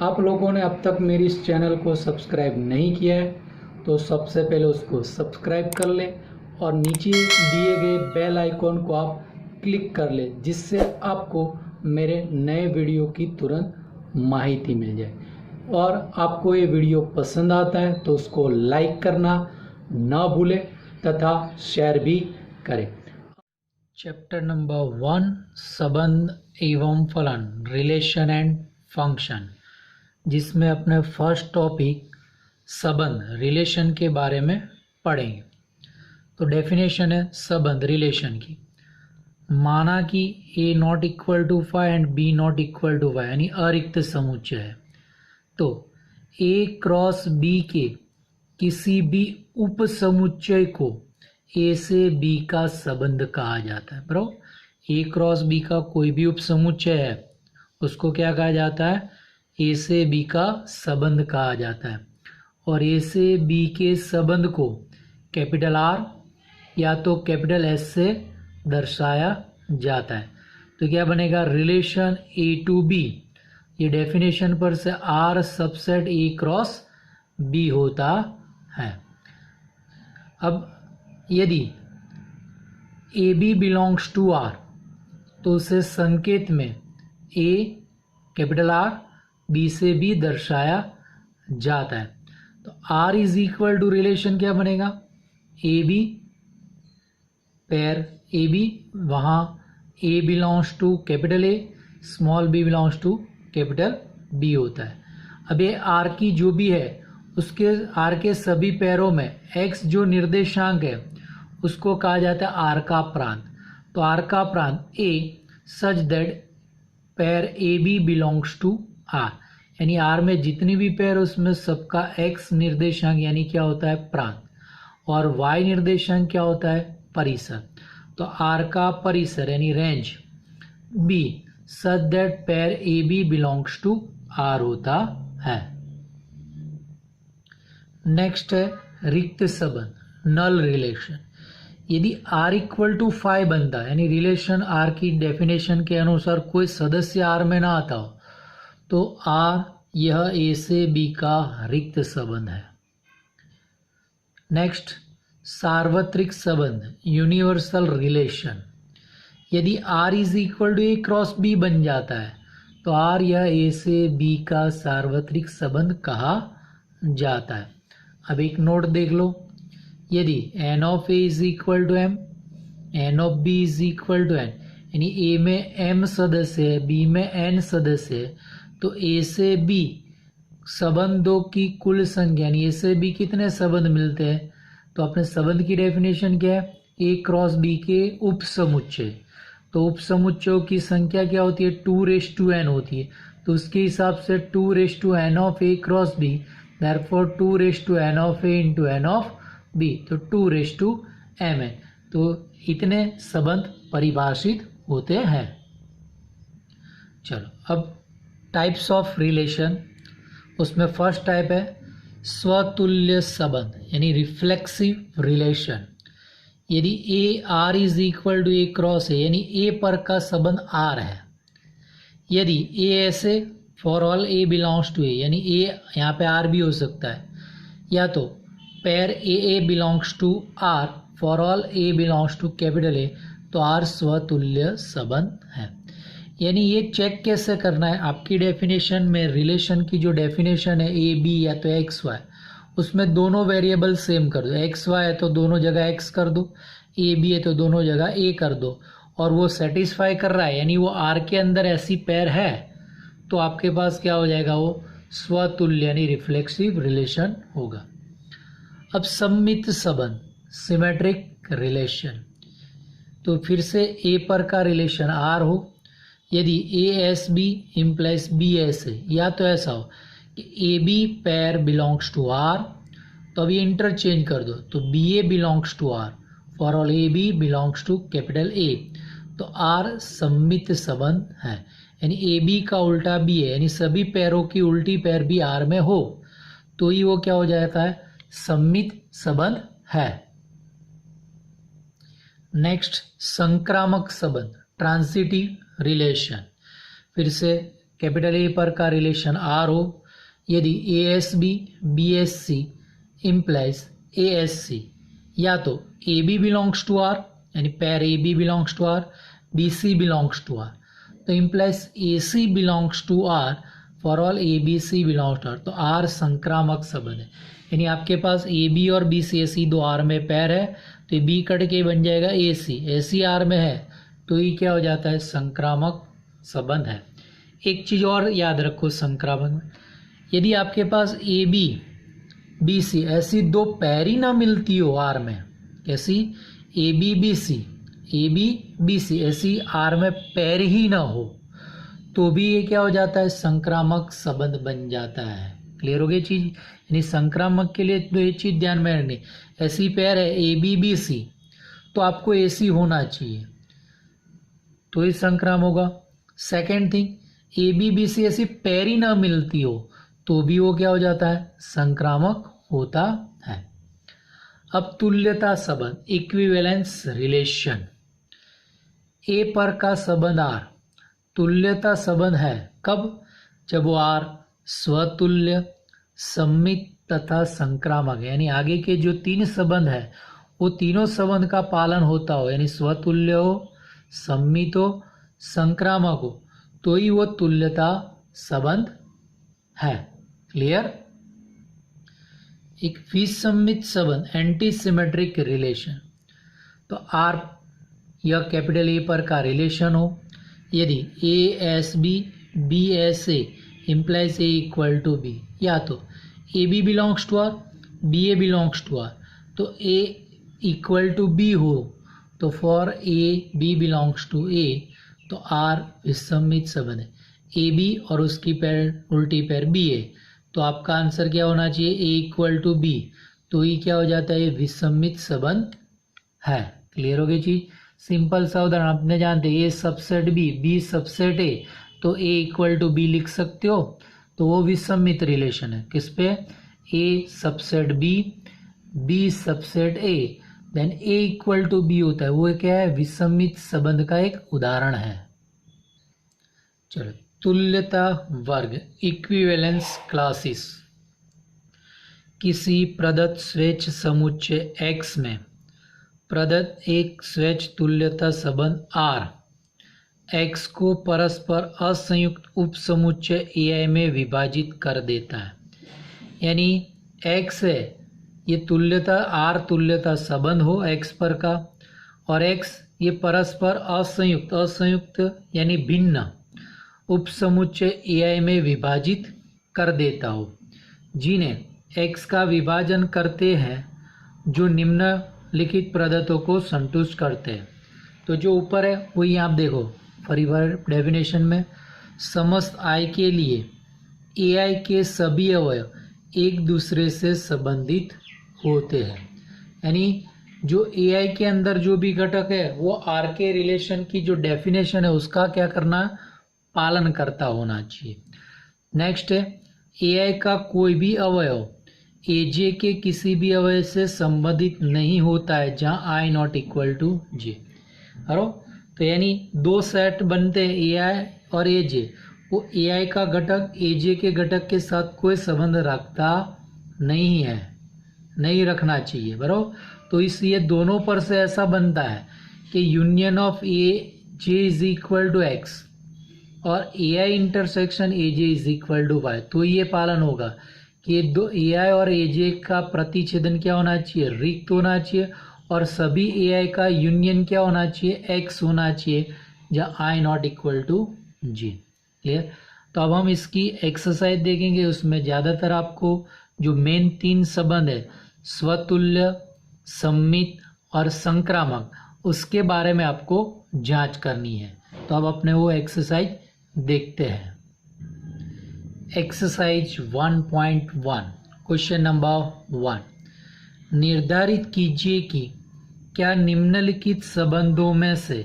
आप लोगों ने अब तक मेरी इस चैनल को सब्सक्राइब नहीं किया है तो सबसे पहले उसको सब्सक्राइब कर लें और नीचे दिए गए बेल आइकॉन को आप क्लिक कर लें, जिससे आपको मेरे नए वीडियो की तुरंत माहिती मिल जाए। और आपको ये वीडियो पसंद आता है तो उसको लाइक करना ना भूलें तथा शेयर भी करें। चैप्टर नंबर 1, संबंध एवं फलन, रिलेशन एंड फंक्शन, जिसमें अपने फर्स्ट टॉपिक संबंध, रिलेशन के बारे में पढ़ेंगे। तो डेफिनेशन है संबंध, रिलेशन की। माना कि a not equal to 5 and b not equal to 5, यानी अरिक्त समुच्चय है, तो a क्रॉस b के किसी भी उप समुच्चय को a से b का संबंध कहा जाता है। बराबर, a क्रॉस b का कोई भी उप समुच्चय है उसको क्या कहा जाता है? a से b का संबंध कहा जाता है। और a से b के संबंध को कैपिटल R या तो कैपिटल S से दर्शाया जाता है। तो क्या बनेगा? रिलेशन a टू b, ये डेफिनेशन पर से R subset a cross b होता है। अब यदि a b belongs to are तो उसे संकेत में ए कैपिटल आर, बी से बी दर्शाया जाता है। तो r is equal to relation क्या बनेगा? A b pair a b, वहाँ a belongs to capital a, small b belongs to capital b होता है। अब ये आर की जो भी है उसके आर के सभी पैरों में एक्स जो निर्देशांक है उसको कहा जाता है आर का प्रांत। तो आर का प्रांत ए such that pair a b belongs to are, यानी आर में जितनी भी पैर उसमें सबका एक्स निर्देशांक यानी क्या होता है? प्रांत, और वाई निर्देशांक क्या होता है? परिसर। तो आर का परिसर यानी range B such that pair a b belongs to R होता है। नेक्स्ट है रिक्त संबंध, नल रिलेशन। यदि R इक्वल टू 5 बनता है, यानी रिलेशन R की डेफिनेशन के अनुसार कोई सदस्य R में ना आता हो, तो R यह A से B का रिक्त संबंध है। नेक्स्ट सार्वत्रिक संबंध, यूनिवर्सल रिलेशन। यदि R is equal to A cross B बन जाता है तो R यह A से B का सार्वत्रिक संबंध कहा जाता है। अब एक नोट देख लो, यदि n of a is equal to m, n of b is equal to n, यानी a में m सदस्य है, b में n सदस्य है, तो a से b संबंधों की कुल संख्या, यानी a से b कितने संबंध मिलते हैं? तो अपने संबंध की डेफिनेशन क्या है? a क्रॉस b के उप समुच्चय। तो उप समुच्चयों की संख्या क्या होती है? 2n होती है। तो उसके हिसाब से 2n of a cross b, therefore 2n of a into n of b, तो 2mn। तो इतने संबंध परिभाषित होते हैं। चलो अब टाइप्स ऑफ रिलेशन, उसमें फर्स्ट टाइप है स्वतुल्य संबंध यानी रिफ्लेक्सिव रिलेशन। यदि a R is equal to a cross है, यानी ए पर का संबंध आर है। यदि ए ऐसे for all a belongs to a, यानी ए यहाँ पे आर भी हो सकता है, या तो pair a belongs to are for all a belongs to capital a, तो आर स्वतुल्य संबंध है। यानी ये चेक कैसे करना है? आपकी डेफिनेशन में रिलेशन की जो डेफिनेशन है ए बी या तो एक्स वाई, उसमें दोनों वेरिएबल सेम कर दो। एक्स वाई है तो दोनों जगह एक्स कर दो, ए बी है तो दोनों जगह ए कर दो, और वो सेटिस्फाई कर रहा है यानी वो आर के अंदर ऐसी पैर है, तो आपके पास क्या हो जाएगा? वो स्वतुल्य यानी रिफ्लेक्सिव रिलेशन होगा। अब सम्मित संबंध, सिमेट्रिक रिलेशन। तो फिर से ए पर का रिलेशन आर हो, यदि a S b implies b S है, या तो ऐसा हो कि a b pair belongs to are, तो अब ये इंटरचेंज कर दो, तो b a belongs to are for all a b belongs to capital a, तो आर सम्मित संबंध है, यानी ए बी का उल्टा बी है, यानी सभी पैरों की उल्टी पैर भी आर में हो तो ही वो क्या हो जाता है? सम्मित संबंध है। नेक्स्ट संक्रामक संबंध, ट्रांसिटिव रिलेशन। फिर से कैपिटल ए पर का रिलेशन आर हो, यदि a S b b s c implies a s c, या तो a b belongs to are यानी pair a b belongs to r, b c belongs to are, तो implies a c belongs to are for all a b c belongs to are, तो are संक्रामक संबंध है। यानी आपके पास A B और B C, ए सी दो आर में पैर है, तो ये बी कट के बन जाएगा ए सी आर में है, तो ये क्या हो जाता है, संक्रामक संबंध है। एक चीज और याद रखो संक्रामक में, यदि आपके पास ए बी बी सी ऐसी दो पैर ही ना मिलती हो आर में, कैसी, ए बी बी सी ऐसी आर में पैर ही ना हो, तो भी ये क्या हो जाता है, संक्रामक संबंध बन जाता है। क्लियर हो गई चीज। यानी संक्रामक के लिए तो ये चीज ध्यान में रखनी, ऐसी पैर है ए बी बी सी, तो आपको ए सी होना चाहिए, तो ये संक्रामक होगा। Second thing, A B B C ऐसी पैर ही ना मिलती हो, तो भी वो क्या हो जाता है, संक्रामक होता है। अब तुल्यता संबंध, इक्विवेलेंस रिलेशन, ए पर का संबंध आर तुल्यता संबंध है, कब, जब वो आर स्वतुल्य, सम्मित तथा संक्रामक, यानी आगे के जो तीन संबंध है वो तीनों संबंध का पालन होता हो, यानी स्वतुल्य हो, सम्मित हो, संक्रामक हो, तो ही वो तुल्यता संबंध है। क्लियर। एक विसम्मित संबंध, एंटी सिमेट्रिक रिलेशन, तो आर यह कैपिटल ए पर का रिलेशन हो, यदि a S b b s a implies a equal to b, या तो a b belongs to r b a belongs to are, तो ए इक्वल टू बी हो, तो for a b belongs to a, तो r विसम्मित संबंध है। A B और उसकी पैर उल्टी पैर बी ए, तो आपका आंसर क्या होना चाहिए, ए इक्वल टू बी, तो ये क्या हो जाता है, विसम्मित संबंध है। क्लियर हो गई चीज। सिंपल सा उदाहरण अपने जानते हैं, ए सबसेट बी सबसेट ए, तो ए इक्वल टू बी लिख सकते हो, तो वो विसम्मित रिलेशन है। किस पे, a subset b subset a, then a equal to b होता है, वो क्या है, विसम्मित संबंध का एक उदाहरण है। चलो, तुल्यता वर्ग, इक्विवेलेंस क्लासेस, किसी प्रदत्त स्वेच्छ समुच्चय X में प्रदत्त एक स्वेच्छ तुल्यता संबंध R X को परस्पर असंयुक्त उपसमुच्चय AI में विभाजित कर देता है। यानी X है, ये तुल्यता R तुल्यता संबंध हो X पर का, और X ये परस्पर असंयुक्त यानी भिन्न उपसमुच्चय AI में विभाजित कर देता हो, जिन्हें X का विभाजन करते हैं जो निम्नलिखित प्रदत्तों को संतुष्ट करते हैं। तो जो ऊपर है वही आप देखो, फॉर डेफिनेशन में, समस्त I के लिए AI के सभी अवयव एक दूसरे से संबंधित होते हैं। यानी जो AI के अंदर जो भी घटक है वो R के रिलेशन की जो डेफिनेशन है उसका क्या करना, पालन करता होना चाहिए। नेक्स्ट है, AI का कोई भी अवयव AJ के किसी भी अवयव से संबंधित नहीं होता है जहां I not equal to J। तो यानी दो सेट बनते हैं AI और AJ, वो AI का घटक AJ के घटक के साथ कोई संबंध रखता नहीं है, नहीं रखना चाहिए। बराबर, तो इसलिए दोनों पर से ऐसा बनता है कि union of AJ is equal to X और AI intersection AJ is equal to Y, तो ये पालन होगा कि दो AI और AJ का प्रतिच्छेदन क्या होना चाहिए, रिक्त होना चाहिए, और सभी AI का यूनियन क्या होना चाहिए, X होना चाहिए, जहाँ I not equal to J। Clear. तो अब हम इसकी एक्सरसाइज देखेंगे, उसमें ज़्यादातर आपको जो मेन तीन संबंध है, स्वतुल्य, सम्मित और संक्रामक, उसके बारे में आपको जांच करनी है। तो अब अपने वो एक्सरसाइज देखते हैं। एक्सरसाइज 1.1, क्वेश्चन नंबर 1, निर्धारित कीजिए कि क्या निम्नलिखित संबंधों में से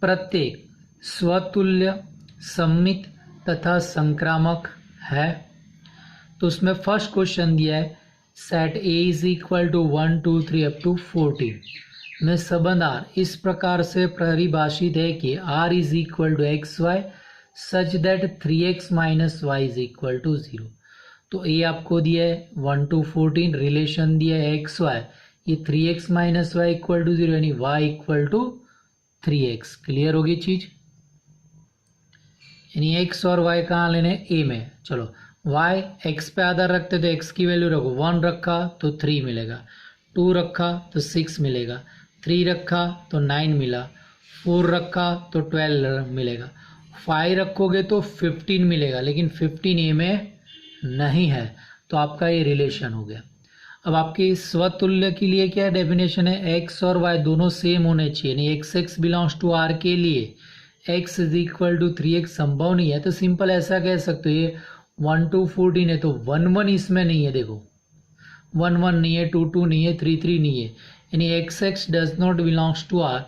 प्रत्येक स्वतुल्य, सम्मित तथा संक्रामक है। तो उसमें फर्स्ट क्वेश्चन दिया है, set A is equal to 1 2 3 up to 14 में संबंध R इस प्रकार से परिभाषित है कि R is equal to XY such that 3x minus y is equal to 0। तो ये आपको दिया है 1 to 14, रिलेशन दिया है एक्स वाई, ये 3x minus Y equal to 0 यानी y equal to 3x। Clear होगी चीज, यानी x और y कहाँ लेने, a में। चलो y x पे आधार रखते तो x की वैल्यू रखो, 1 रखा तो 3 मिलेगा, 2 रखा तो 6 मिलेगा, 3 रखा तो 9 मिला, 4 रखा तो 12 मिलेगा, 5 रखोगे तो 15 मिलेगा, लेकिन 15 ए में नहीं है, तो आपका ये रिलेशन हो गया। अब आपके स्वतुल्य के लिए क्या डेफिनेशन है, x और y दोनों सेम होने चाहिए, नहीं x x belongs to r के लिए x is equal to 3x संभव नहीं है, तो सिंपल ऐसा कह सकते हो, ये 1 to 14 है तो 1 1 इसमें नहीं है, देखो 1 1 नहीं है, 2 2 नहीं है, 3 3 नहीं है, यानी x x does not belongs to r,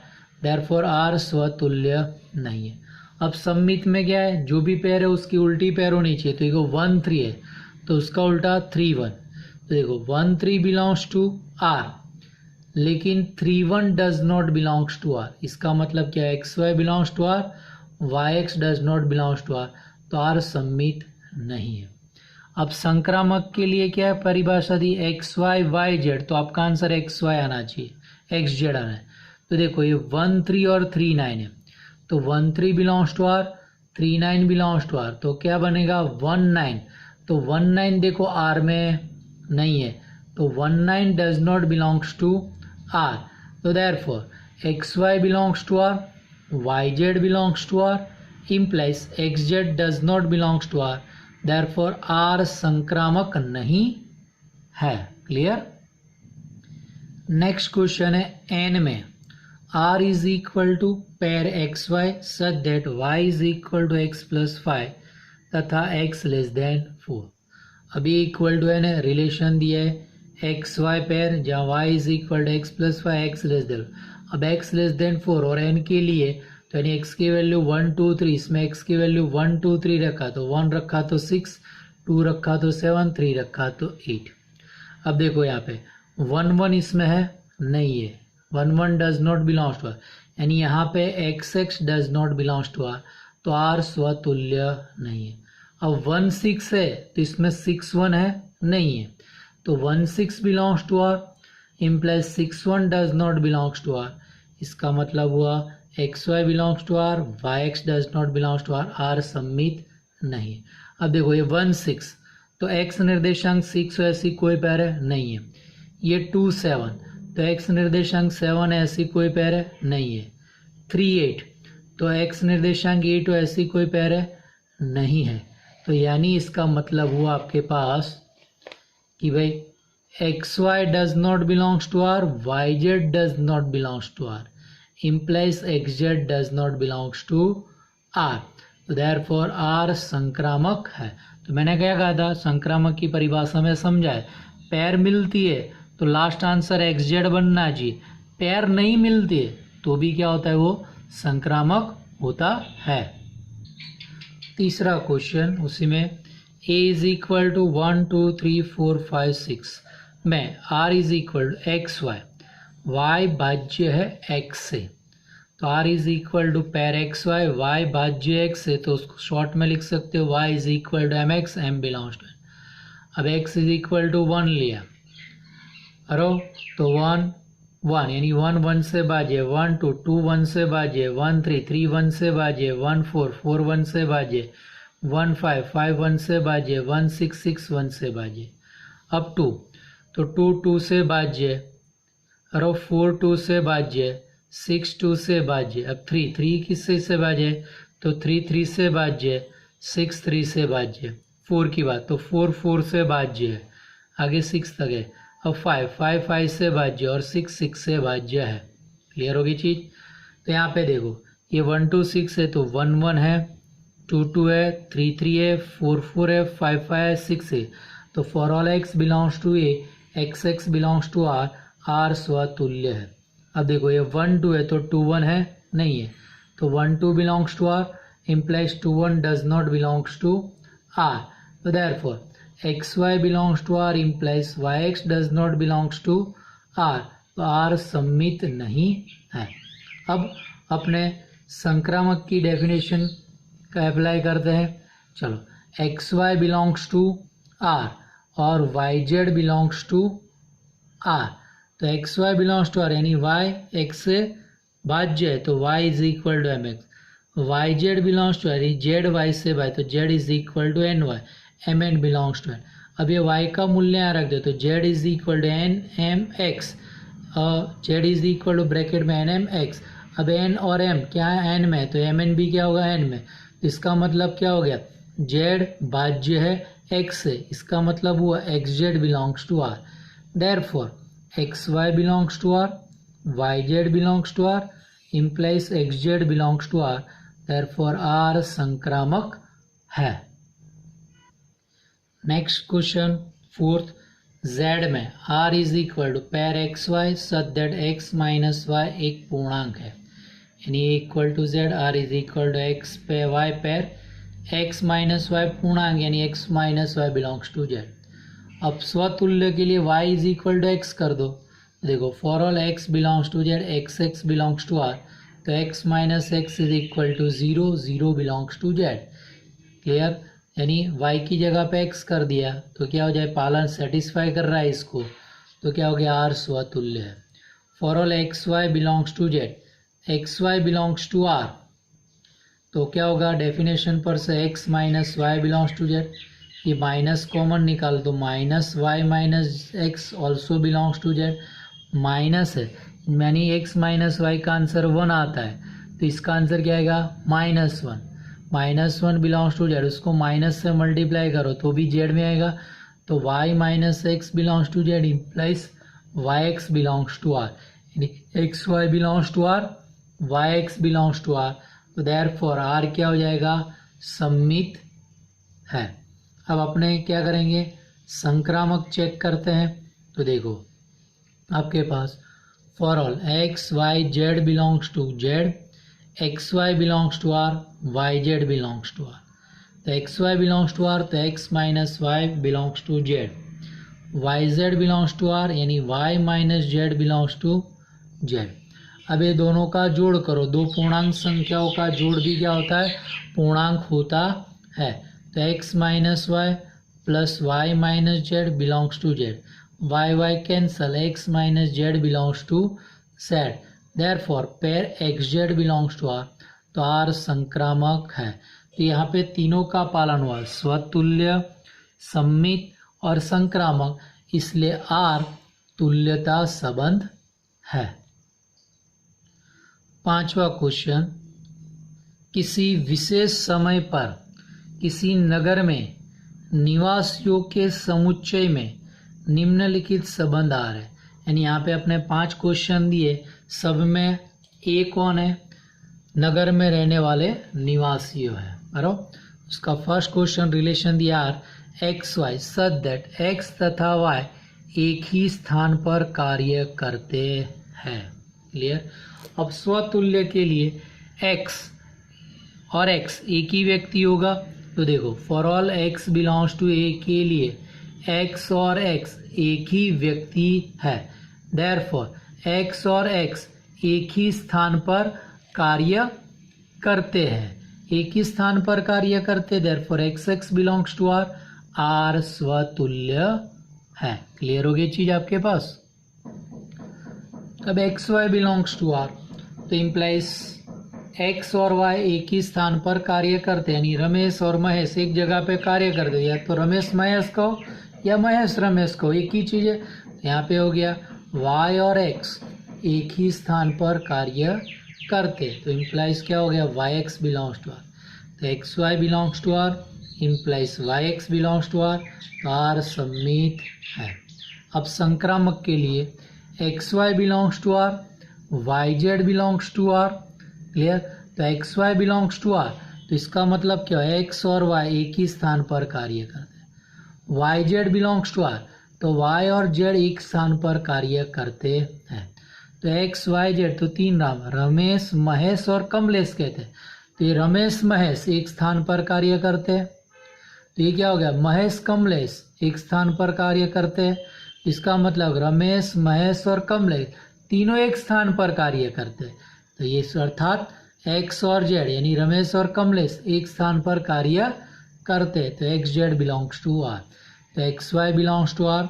therefore r स्वतुल्य नहीं है। अब सममित में क्या है, जो भी पेयर है उसकी उल्टी पेयर होनी चाहिए, तो देखो 1 3 है तो उसका उल्टा 3 1, तो देखो 1 3 बिलोंग्स टू r, लेकिन 3 1 does not belongs to r। इसका मतलब क्या है, x y belongs to r, y x does not belongs to r, तो r सममित नहीं है। अब संक्रामक के लिए क्या है, परिभाषा दी एक्स वाई वाई जेड, तो आपका आंसर एक्स वाई आना चाहिए, एक्स जेड आना है। तो देखो ये 1 3 और 3 9 है, तो 1 3 belongs to r, 3 9 belongs to r, तो क्या बनेगा 1 9, तो 1 9 देखो r में नहीं है, तो 1 9 does not belongs to r, तो therefore x y belongs to r, y z belongs to r, implies x z does not belongs to r, therefore r संक्रामक नहीं है। क्लियर। नेक्स्ट क्वेश्चन है n में, r is equal to pair x y such that y is equal to x plus 5 तथा x less than 4। अभी equal to है, relation दिया है एक्स वाई पेयर जहाँ y is equal to x plus 5 x less than, अब x less than 4 और n के लिए तो यानी x की वैल्यू 1 2 3, इसमें x की वैल्यू 1 2 3 रखा तो 1 रखा तो 6, 2 रखा तो 7, 3 रखा तो 8। अब देखो यहाँ पे 1 1 इसमें है नहीं है, 1 1 does not belongs to r, यानी यहाँ पे x x does not belongs to r, तो r स्वतुल्य नहीं है। अब 1 6 है तो इसमें 6 1 है नहीं है, तो 1 6 belongs to r, implies 6 1 does not belongs to r। इसका मतलब हुआ x y belongs to r, y x does not belongs to r, r सममित नहीं। अब देखो ये 1 6, तो x निर्देशांक 6 ऐसी कोई पैर है नहीं है, ये 2 7, तो x निर्देशांक 7 ऐसी कोई पैर है नहीं है, 3 8, तो x निर्देशांक 8 ऐसी कोई पैर है नहीं है, तो यानी इसका मतलब हुआ आपके पास कि भाई x y does not belongs to r, y z does not belongs to r, implies x z does not belongs to r, तो देयरफॉर r संक्रामक है। तो मैंने क्या कहा था, संक्रामक की परिभाषा में समझाए, पैर मिलती है तो लास्ट आंसर एक्स जेड बनना चाहिए, पैर नहीं मिलती है तो भी क्या होता है, वो संक्रामक होता है। तीसरा क्वेश्चन उसी में, a इज इक्वल टू 1 2 3 4 5 6 में r is equal to x y, y भाज्य है x से, तो r is equal to pair x y, y भाज्य x से, तो उसको शॉर्ट में लिख सकते हो y is equal to m x, m belongs to. अब x इज इक्वल टू 1 लिया, अरो तो 1 1 यानी 1 1 से बाजे, 1 2 2 1 से बाजे, 1 3 3 1 से बाजे, 1 4 4 1 से बाजे, 1 5 5 1 से बाजे, 1 6 6 1 से बाजे। अब 2 तो 2 2 से बाजे, अरो 4 2 से बाजे, 6 2 से बाजे। अब 3 3 किससे से बाजे, तो 3 3 से बाजे, 6 3 से बाजे। 4 की बात तो 4 4 से बाजे है, आगे 6 तक है। अब 5 5 5 से भाज्य और 6 6 से भाज्य है। क्लियर होगी चीज। तो यहाँ पे देखो ये 1 2 6 है तो 1 1 है, 2 2 है, 3 3 है, 4 4 है, 5 5 है, 6 है। तो for all x belongs to a, x x belongs to are, are स्वतुल्य है। अब देखो ये 1 2 है तो 2 1 है नहीं है, तो 1 2 belongs to r, implies 2 1 does not belongs to r. So therefore xy belongs to r implies yx does not belongs to r. तो r सम्मित नहीं है। अब अपने संक्रामक की डेफिनेशन का अप्लाई करते हैं। चलो, x y belongs to r और y z belongs to are. तो x y belongs to are यानी वाई एक्स से भाज्य है तो y is equal to m x. Y z belongs to r, z y से भाज्य तो z is equal to n y. M n belongs to n. अब ये वाई का मूल्य यहाँ रख दो तो z is equal to n M x. Z is equal to bracket में एन एम एक्स। अब एन और एम क्या है, एन में, तो एम एन भी क्या होगा, एन में। इसका मतलब क्या हो गया, जेड भाज्य है एक्स से, इसका मतलब हुआ x z belongs to are. Therefore x y belongs to are, y z belongs to r, implies x z belongs to are. Therefore r संक्रामक है। नेक्स्ट क्वेश्चन फोर्थ, z में r is equal to pair x y such that x minus y एक पूर्णांक है, यानी equal to z, r is equal to x पे y pair x minus y पूर्णांक यानी x minus y belongs to z। अब स्वतुल्य के लिए y is equal to x कर दो। देखो, for all x belongs to z, x x belongs to r, तो x minus x is equal to 0, 0 belongs to z। Clear, यानी y की जगह पे x कर दिया तो क्या हो जाए, पालन सेटिस्फाई कर रहा है इसको, तो क्या हो गया, r स्वतुल्य है। For all x y belongs to z, x y belongs to r, तो क्या होगा, डेफिनेशन पर से x minus y belongs to z, ये माइनस कॉमन निकाल दो, minus y minus x also belongs to z। Minus है यानी x माइनस वाई का आंसर 1 आता है, तो इसका आंसर क्या आएगा, -1। -1 बिलोंग्स टू z, उसको माइनस से मल्टीप्लाई करो तो भी z में आएगा, तो y minus x belongs to z implies y x belongs to are, यानी x y belongs to are, y x belongs to are, तो देयरफॉर r क्या हो जाएगा, सम्मित है। अब अपने क्या करेंगे, संक्रामक चेक करते हैं। तो देखो आपके पास for all x y z belongs to z, x y belongs to are, y z belongs to are. तो x y belongs to are तो x minus y belongs to z, y z belongs to are यानी y minus z belongs to z. अब ये दोनों का जोड़ करो, दो पूर्णांक संख्याओं का जोड़ भी क्या होता है, पूर्णांक होता है। तो x minus y plus y minus z belongs to z, y y cancel, x minus z belongs to z. Therefore pair x z belongs to are, तो आर संक्रामक है। तो यहाँ पे तीनों का पालन हुआ, स्वतुल्य, सम्मित और संक्रामक, इसलिए आर तुल्यता संबंध है। पांचवा क्वेश्चन, किसी विशेष समय पर किसी नगर में निवासियों के समुच्चय में निम्नलिखित संबंध आ रहे हैं, यानी यहाँ पे अपने 5 क्वेश्चन दिए, सब में ए कौन है, नगर में रहने वाले निवासियों है, बराबर। उसका फर्स्ट क्वेश्चन रिलेशन दिया r x y such that x तथा वाई एक ही स्थान पर कार्य करते हैं। क्लियर। अब स्वतुल्य के लिए x और x एक ही व्यक्ति होगा, तो देखो for all x belongs to a के लिए x और x एक ही व्यक्ति है, देयरफॉर x और x एक ही स्थान पर कार्य करते हैं, एक ही स्थान पर कार्य करते, therefore x x belongs to are, are स्वतुल्य है। क्लियर हो गई चीज आपके पास। अब x y belongs to are, तो इम्प्लाइज एक्स और वाई एक ही स्थान पर कार्य करते हैं, यानी रमेश और महेश एक जगह पे कार्य करते, या तो रमेश महेश को या महेश रमेश को, एक ही चीज है। यहाँ पे हो गया वाई और एक्स एक ही स्थान पर कार्य करते, तो इम्प्लाइज क्या हो गया, y x belongs to are, तो x y belongs to are implies y x belongs to are, तो आर सम्मित है। अब संक्रामक के लिए x y belongs to are, y z belongs to R, clear. तो x y belongs to are, तो इसका मतलब क्या है, एक्स और वाई एक ही स्थान पर कार्य करते हैं। Y z belongs to are, तो वाई और जेड एक स्थान पर कार्य करते हैं। तो एक्स वाई जेड, तो 3 नाम, रमेश महेश और कमलेश कहते हैं, तो ये रमेश महेश एक स्थान पर कार्य करते हैं, तो ये क्या हो गया, महेश कमलेश एक स्थान पर कार्य करते हैं। इसका मतलब रमेश महेश और कमलेश तीनों एक स्थान पर कार्य करते हैं, तो ये अर्थात एक्स और जेड यानी रमेश और कमलेश एक स्थान पर कार्य करते हैं, तो x z belongs to are. तो x y belongs to are,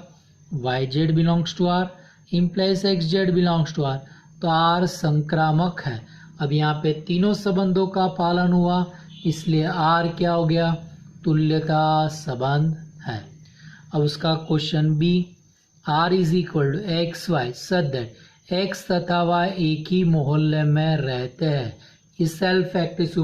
y z belongs to are, implies x z belongs to are. तो आर संक्रामक है। अब यहाँ पे तीनों संबंधों का पालन हुआ, इसलिए आर क्या हो गया, तुल्यता संबंध है। अब उसका question B, r is equal to x y such that x तथा वाई एक ही मोहल्ले में रहते हैं। इस सेल्फ फैक्ट से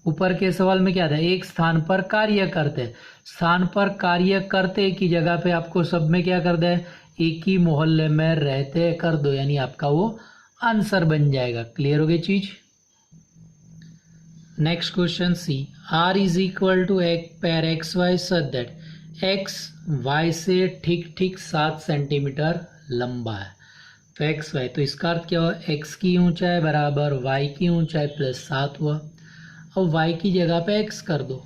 ऊपर के सवाल में क्या था, एक स्थान पर कार्य करते हैं। स्थान पर कार्य करते की जगह पे आपको सब में क्या कर दे, एक ही मोहल्ले में रहते कर दो, यानी आपका वो आंसर बन जाएगा। क्लियर हो गई चीज। Next question C, R is equal to एक pair x y such that x y से ठीक ठीक 7 सेंटीमीटर लंबा है। तो एक्स वाई, तो इसका अर्थ क्या हुआ, एक्स की ऊंचाई बराबर वाई की ऊंचाई प्लस 7 हुआ। अब वाई की जगह पे एक्स कर दो,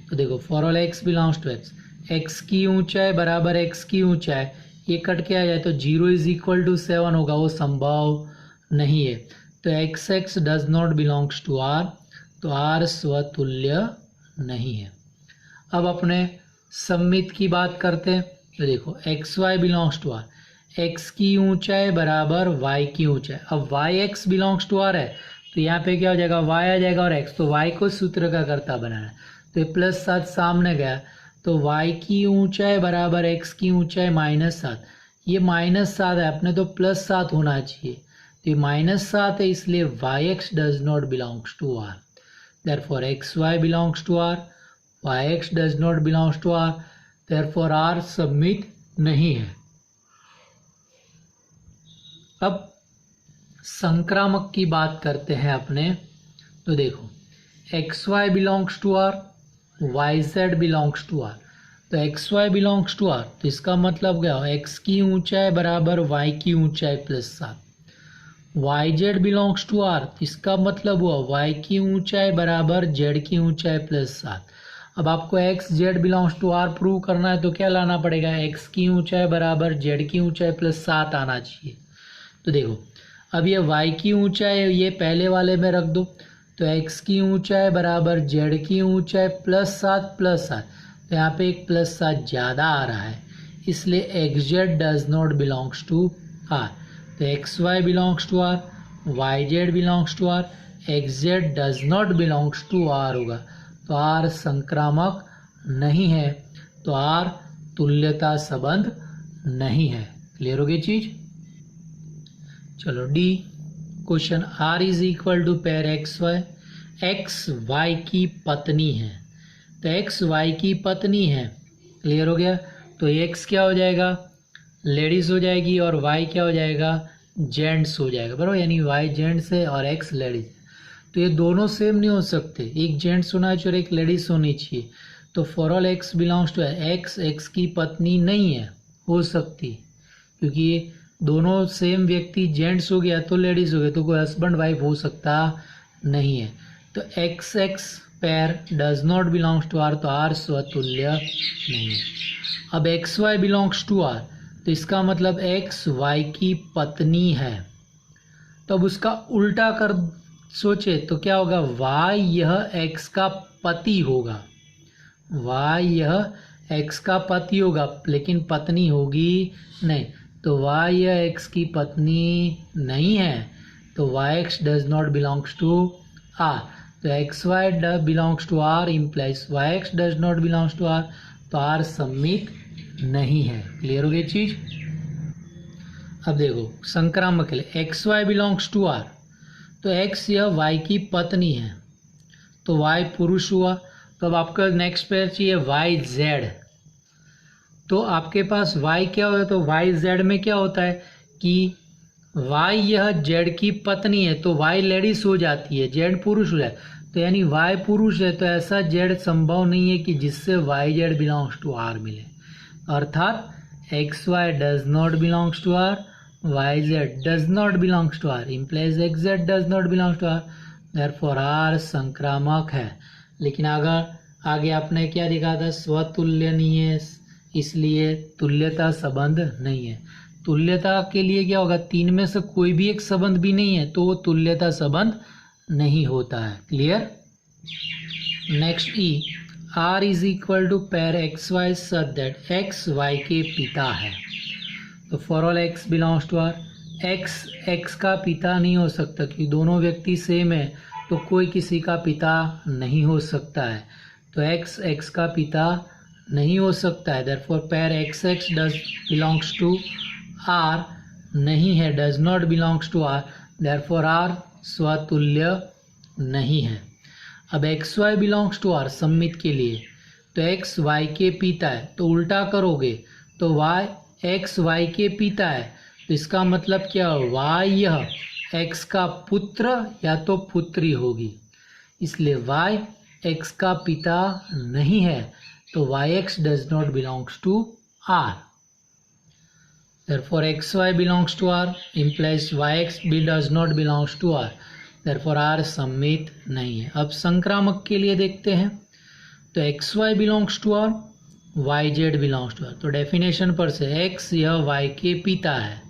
तो देखो for all x belongs to x, x की ऊंचाई बराबर एक्स की ऊंचाई, ये कट के आ जाए तो 0 इज इक्वल टू 7 होगा, वो संभव नहीं है। तो x x does not belongs to are, तो आर स्वतुल्य नहीं है। अब अपने सममित की बात करते हैं, तो देखो x y belongs to are, x की ऊंचाई बराबर वाई की ऊंचाई। अब y x belongs to r है, तो यहाँ पे क्या हो जाएगा, वाई आ जाएगा और एक्स, तो वाई को सूत्र का कर्ता बनाना है, तो ये प्लस 7 सामने गया, तो वाई की ऊंचाई बराबर एक्स की ऊंचाई -7, ये -7 है, अपने तो +7 होना चाहिए, तो ये -7 है, इसलिए y x does not belongs to are. Therefore x y belongs to are, y x does not belongs to are, therefore r submit नहीं है। अब संक्रामक की बात करते हैं अपने, तो देखो x y belongs to are, y z belongs to are. तो x y belongs to are, तो इसका मतलब क्या हो, एक्स की ऊंचाई बराबर वाई की ऊंचाई +7। Y z belongs to r, इसका मतलब हुआ वाई की ऊंचाई बराबर जेड की ऊंचाई +7। अब आपको x z belongs to r prove करना है, तो क्या लाना पड़ेगा, एक्स की ऊंचाई बराबर जेड की ऊंचाई +7 आना चाहिए। तो देखो अब ये y की ऊंचाई ये पहले वाले में रख दो, तो x की ऊंचाई बराबर z की ऊंचाई +7, तो यहाँ पे एक +7 ज़्यादा आ रहा है, इसलिए x z does not belongs to are. तो x y belongs to are, y z belongs to are, x z does not belongs to R होगा, तो आर संक्रामक नहीं है, तो आर तुल्यता संबंध नहीं है। क्लियर हो गई चीज। चलो D question, r is equal to pair x y, x y की पत्नी है। तो एक्स वाई की पत्नी है, क्लियर हो गया, तो एक्स क्या हो जाएगा, लेडीज हो जाएगी, और वाई क्या हो जाएगा, जेंट्स हो जाएगा, बराबर, यानी वाई जेंट्स है और एक्स लेडीज। तो ये दोनों सेम नहीं हो सकते, एक जेंट्स होना चाहिए और एक लेडीज होनी चाहिए। तो for all x belongs to x, x की पत्नी नहीं है, हो सकती, क्योंकि दोनों सेम व्यक्ति जेंट्स हो गया तो लेडीज हो गया, तो कोई हस्बैंड वाइफ हो सकता नहीं है। तो x x pair does not belongs to are, तो आर स्वतुल्य नहीं है। अब x y belongs to are, तो इसका मतलब एक्स वाई की पत्नी है, तो अब उसका उल्टा कर सोचे तो क्या होगा, वाई यह एक्स का पति होगा, वाई यह एक्स का पति होगा, लेकिन पत्नी होगी नहीं, तो वाई यह एक्स की पत्नी नहीं है, तो y x does not belongs to are. तो x y belongs to are implies y x does not belongs to are, तो आर सम्मित नहीं है। क्लियर हो गई चीज। अब देखो संक्रामक के लिए x y belongs to are, तो एक्स यह वाई की पत्नी है, तो वाई पुरुष हुआ, तो अब आपका नेक्स्ट पेयर चाहिए वाई जेड, तो आपके पास y क्या होता है, तो वाई जेड में क्या होता है कि y यह जेड की पत्नी है, तो y लेडीज हो जाती है, जेड पुरुष हो जाए, तो यानी y पुरुष है, तो ऐसा जेड संभव नहीं है कि जिससे y z belongs to r मिले, अर्थात x y does not belongs to are, y z does not belongs to are implies x z does not belongs to are, therefore r संक्रामक है। लेकिन अगर आगे आपने क्या दिखा था, स्वतुल्य नहीं है, इसलिए तुल्यता संबंध नहीं है। तुल्यता के लिए क्या होगा, 3 में से कोई भी एक संबंध भी नहीं है तो वो तुल्यता संबंध नहीं होता है। Clear. Next E, r is equal to pair x y such that x y के पिता है। तो for all x belongs to are, x का पिता नहीं हो सकता क्योंकि दोनों व्यक्ति सेम है, तो कोई किसी का पिता नहीं हो सकता है। तो एक्स का पिता नहीं हो सकता है। Therefore pair x does belongs to R नहीं है, does not belongs to are, therefore R स्वतुल्य नहीं है। अब x y belongs to R सममित के लिए, तो एक्स वाई के पिता है, तो उल्टा करोगे तो वाई एक्स वाई के पिता है, तो इसका मतलब क्या हो, वाई यह एक्स का पुत्र या तो पुत्री होगी, इसलिए वाई एक्स का पिता नहीं है, तो y x does not belongs to r. therefore xy belongs to r implies yx does not belongs to r, therefore r सममित नहीं है। अब संक्रामक के लिए देखते हैं, तो xy belongs to r, yz belongs to r, तो डेफिनेशन पर से x यह y के पिता है,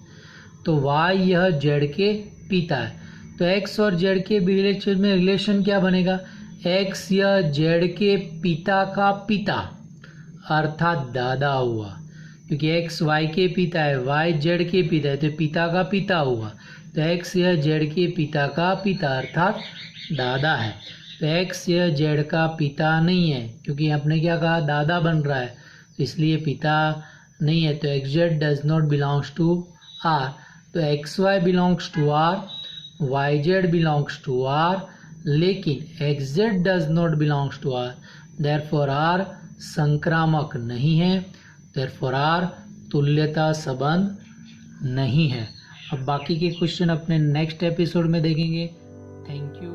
तो y यह z के पिता है, तो x और z के रिलेशन में रिलेशन क्या बनेगा, x यह z के पिता का पिता अर्थात दादा हुआ, क्योंकि x y के पिता है, y z के पिता है, तो पिता का पिता हुआ, तो x यह z के पिता का पिता अर्थात दादा है। तो x यह z का पिता नहीं है, क्योंकि आपने क्या कहा, दादा बन रहा है, तो इसलिए पिता नहीं है, तो xz does not belongs to r, तो xy belongs to r, yz belongs to r, लेकिन xz does not belongs to r, therefore r संक्रामक नहीं है, देयरफॉर r तुल्यता संबंध नहीं है। अब बाकी के क्वेश्चन अपने नेक्स्ट एपिसोड में देखेंगे। Thank you.